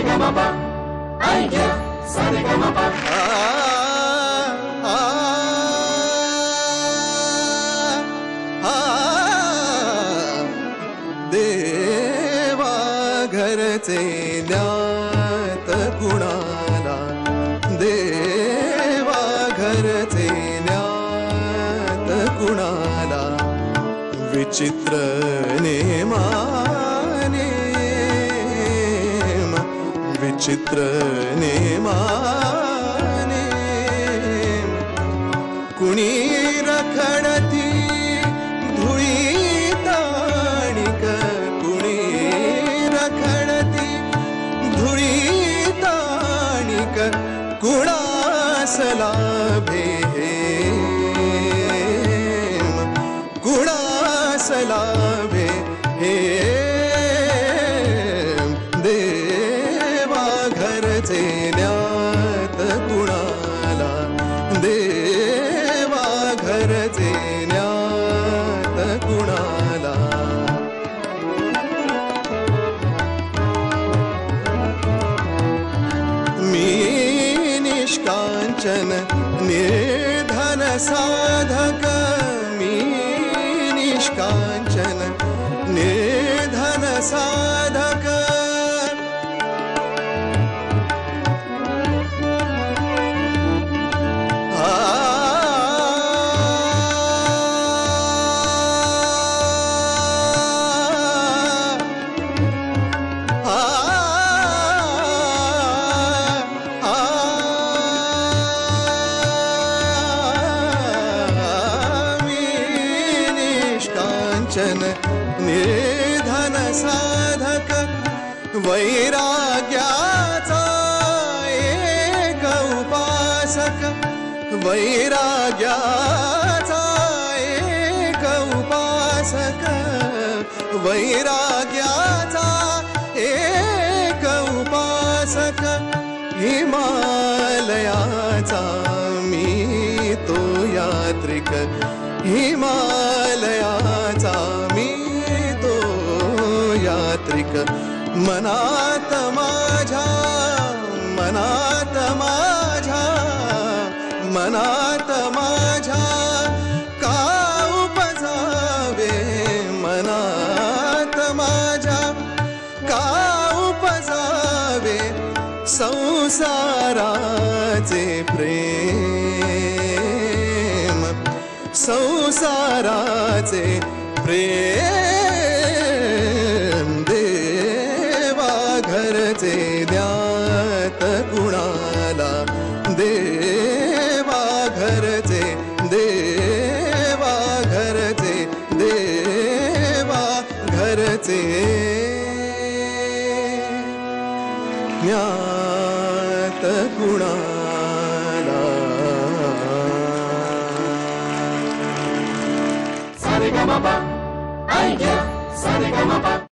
Saregama idea Saregama देवा घरचे न्यात कुणाला, देवा घरचे न्यात कुणाला, विचित्र नेमाने विचित्र नेमाने कुणी रखडती धुळी ताणिक, कुणी रखडती धुळी ताणिक, कुणास लाभे कुणास लाभे हे देवा घरचे न्यात कुणाला, देवा घरचे न्यात कुणाला. मी निष्कांचन निर्धन साधक, मी निष्कांचन निर्धन साधक, निर्धन साधक, वैराग्याचा एक उपासक, वैराग्याचा एक उपासक, वैराग्याचा एक उपासक, हिमालयाचा मी तो यात्रिक, हिमालयाचा मी तो यात्रिक, मनात माझ्या मनात माझ्या मनात माझ्या का उपजावे, मनात माझ्या का उपजावे संसाराचे प्रेम, संसाराचे प्रेम, देवा घरचे न्यात कुणाला, देवा घरचे, देवा घरचे, देवा घरचे न्यात कुणाला. Saregama idea Saregama